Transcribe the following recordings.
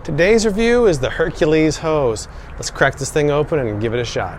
Today's review is the Hercules Hose. Let's crack this thing open and give it a shot.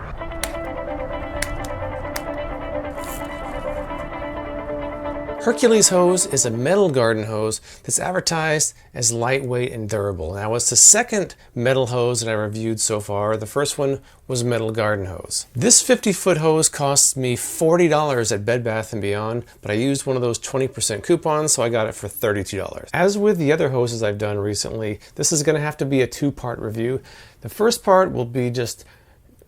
Hercules Hose is a metal garden hose that's advertised as lightweight and durable. Now, it's the second metal hose that I reviewed so far. The first one was metal garden hose. This 50-foot hose costs me $40 at Bed Bath & Beyond, but I used one of those 20% coupons, so I got it for $32. As with the other hoses I've done recently, this is going to have to be a two-part review. The first part will be just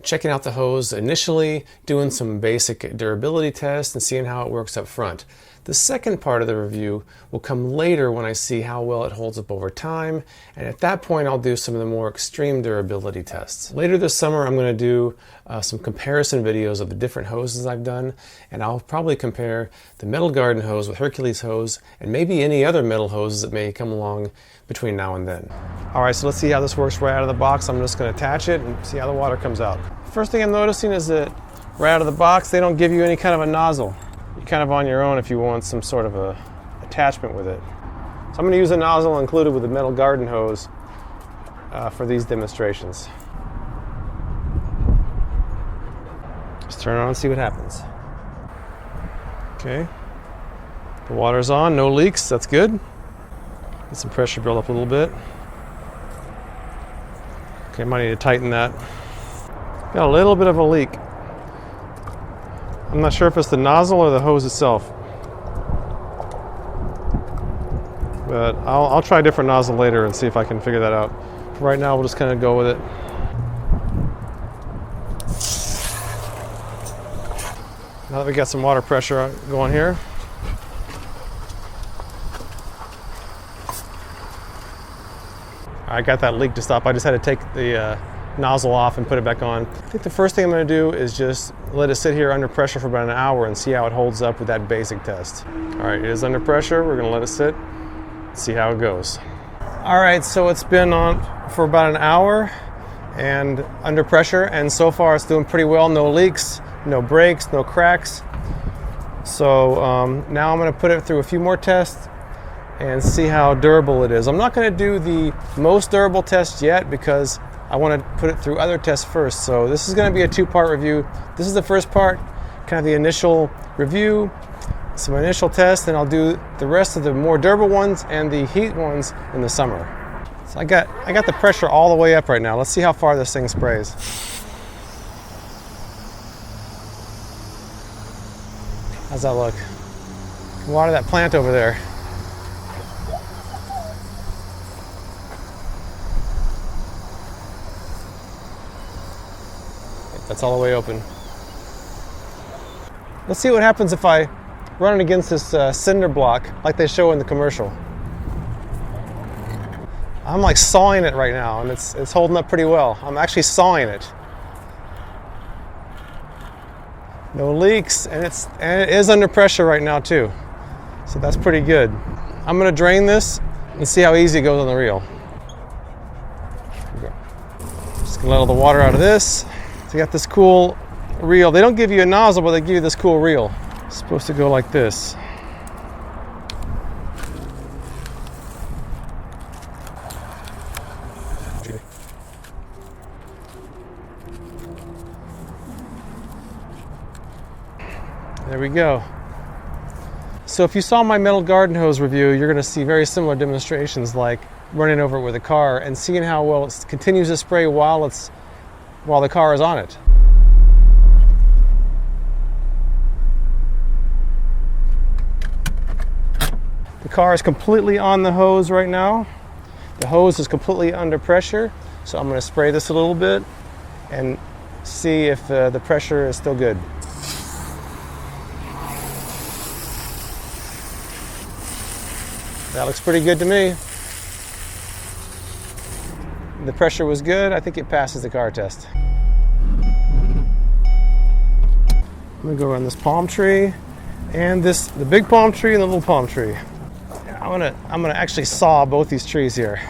checking out the hose initially, doing some basic durability tests, and seeing how it works up front. The second part of the review will come later when I see how well it holds up over time, and at that point I'll do some of the more extreme durability tests. Later this summer I'm going to do some comparison videos of the different hoses I've done, and I'll probably compare the metal garden hose with Hercules Hose and maybe any other metal hoses that may come along between now and then. Alright, so let's see how this works right out of the box. I'm just going to attach it and see how the water comes out. First thing I'm noticing is that right out of the box they don't give you any kind of a nozzle. You're kind of on your own if you want some sort of a attachment with it. So I'm going to use a nozzle included with the metal garden hose for these demonstrations. Just turn it on and see what happens. Okay, the water's on, no leaks, that's good. Get some pressure build up a little bit. Okay, I might need to tighten that. Got a little bit of a leak. I'm not sure if it's the nozzle or the hose itself, but I'll try a different nozzle later and see if I can figure that out. Right now we'll just kind of go with it. Now that we got some water pressure going here, I got that leak to stop. I just had to take the nozzle off and put it back on. I think the first thing I'm going to do is just let it sit here under pressure for about an hour and see how it holds up with that basic test. Alright, it is under pressure. We're going to let it sit, see how it goes. Alright, so it's been on for about an hour and under pressure, and so far it's doing pretty well. No leaks, no breaks, no cracks. So now I'm going to put it through a few more tests and see how durable it is. I'm not going to do the most durable test yet because I want to put it through other tests first. So this is going to be a two-part review. This is the first part, kind of the initial review, some initial tests, and I'll do the rest of the more durable ones and the heat ones in the summer. So I got the pressure all the way up right now. Let's see how far this thing sprays. How's that look? Water that plant over there. That's all the way open. Let's see what happens if I run it against this cinder block like they show in the commercial. I'm like sawing it right now and it's holding up pretty well. I'm actually sawing it. No leaks, and it is under pressure right now too. So that's pretty good. I'm gonna drain this and see how easy it goes on the reel. Just gonna let all the water out of this. So you got this cool reel. They don't give you a nozzle, but they give you this cool reel. It's supposed to go like this. There we go. So if you saw my metal garden hose review, you're going to see very similar demonstrations like running over it with a car and seeing how well it continues to spray while the car is on it. The car is completely on the hose right now. The hose is completely under pressure, so I'm going to spray this a little bit and see if the pressure is still good. That looks pretty good to me. The pressure was good. I think it passes the car test. I'm gonna go around this palm tree and the big palm tree and the little palm tree. I'm gonna actually saw both these trees here.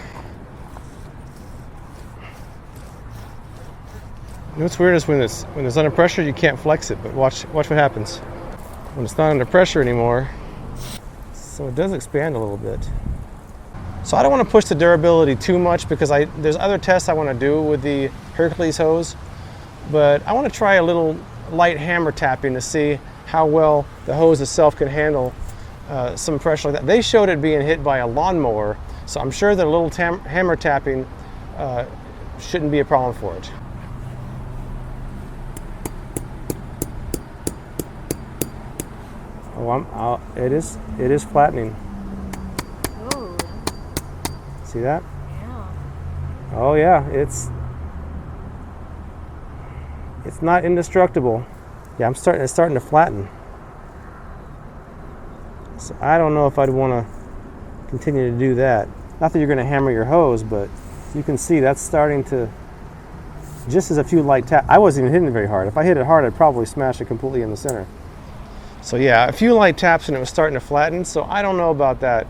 You know what's weird is when it's under pressure you can't flex it, but watch what happens when it's not under pressure anymore. So it does expand a little bit. So I don't want to push the durability too much because there's other tests I want to do with the Hercules hose, but I want to try a little light hammer tapping to see how well the hose itself can handle some pressure like that. They showed it being hit by a lawnmower, so I'm sure that a little hammer tapping shouldn't be a problem for it. Oh, it is flattening. Ooh. See that? Yeah. Oh yeah, it's not indestructible. Yeah, it's starting to flatten. So I don't know if I'd want to continue to do that. Not that you're going to hammer your hose, but you can see that's starting to, just as a few light taps. I wasn't even hitting it very hard. If I hit it hard, I'd probably smash it completely in the center. So yeah, a few light taps and it was starting to flatten, so I don't know about that.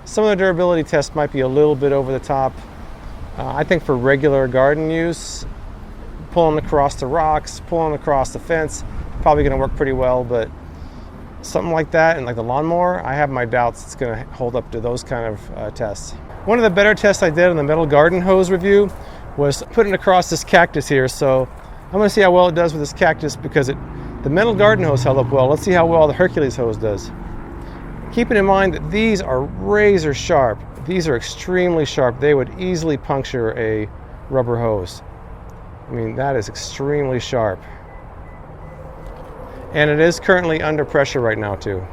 Some of the durability tests might be a little bit over the top. I think for regular garden use, pulling across the rocks, pulling across the fence, probably going to work pretty well, but something like that and like the lawnmower, I have my doubts it's going to hold up to those kind of tests. One of the better tests I did on the metal garden hose review was putting across this cactus here, so I'm going to see how well it does with this cactus because the metal garden hose held up well. Let's see how well the Hercules hose does. Keeping in mind that these are razor sharp. These are extremely sharp. They would easily puncture a rubber hose. I mean, that is extremely sharp. And it is currently under pressure right now too.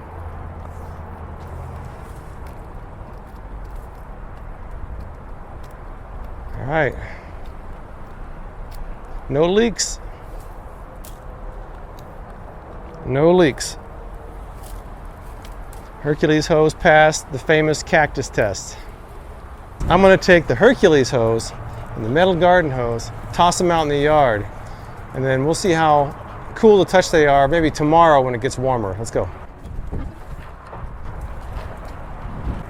All right. No leaks. No leaks. Hercules hose passed the famous Cactus Test. I'm going to take the Hercules hose and the metal garden hose, toss them out in the yard, and then we'll see how cool to touch they are maybe tomorrow when it gets warmer. Let's go.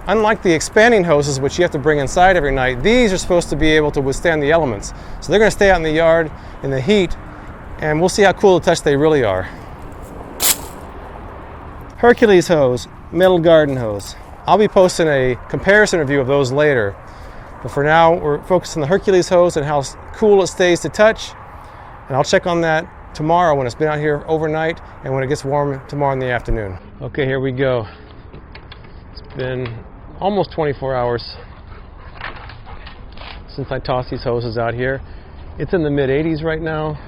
Unlike the expanding hoses, which you have to bring inside every night, these are supposed to be able to withstand the elements. So they're going to stay out in the yard in the heat, and we'll see how cool to touch they really are. Hercules hose, metal garden hose. I'll be posting a comparison review of those later. But for now, we're focused on the Hercules hose and how cool it stays to touch. And I'll check on that tomorrow when it's been out here overnight and when it gets warm tomorrow in the afternoon. Okay, here we go. It's been almost 24 hours since I tossed these hoses out here. It's in the mid-80s right now.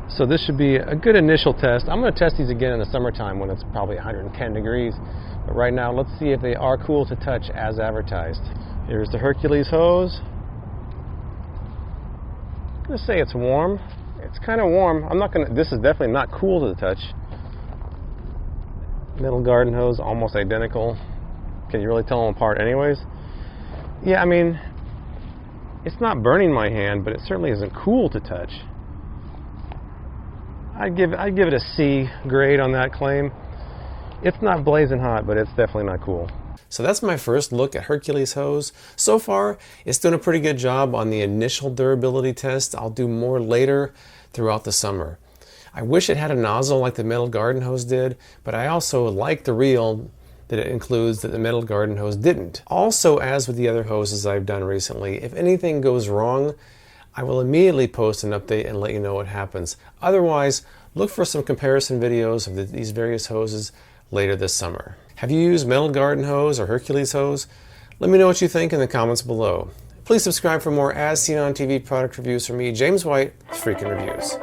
So this should be a good initial test. I'm going to test these again in the summertime when it's probably 110 degrees. But right now, let's see if they are cool to touch as advertised. Here's the Hercules hose. I'm going to say it's warm. It's kind of warm. This is definitely not cool to the touch. Metal garden hose, almost identical. Can you really tell them apart anyways? Yeah, I mean, it's not burning my hand, but it certainly isn't cool to touch. I'd give it a C grade on that claim. It's not blazing hot, but it's definitely not cool. So that's my first look at Hercules hose. So far, it's doing a pretty good job on the initial durability test. I'll do more later throughout the summer. I wish it had a nozzle like the metal garden hose did, but I also like the reel that it includes that the metal garden hose didn't. Also, as with the other hoses I've done recently, if anything goes wrong, I will immediately post an update and let you know what happens. Otherwise, look for some comparison videos of these various hoses later this summer. Have you used metal garden hose or Hercules hose? Let me know what you think in the comments below. Please subscribe for more as seen on TV product reviews from me, James White, Freakin' Reviews.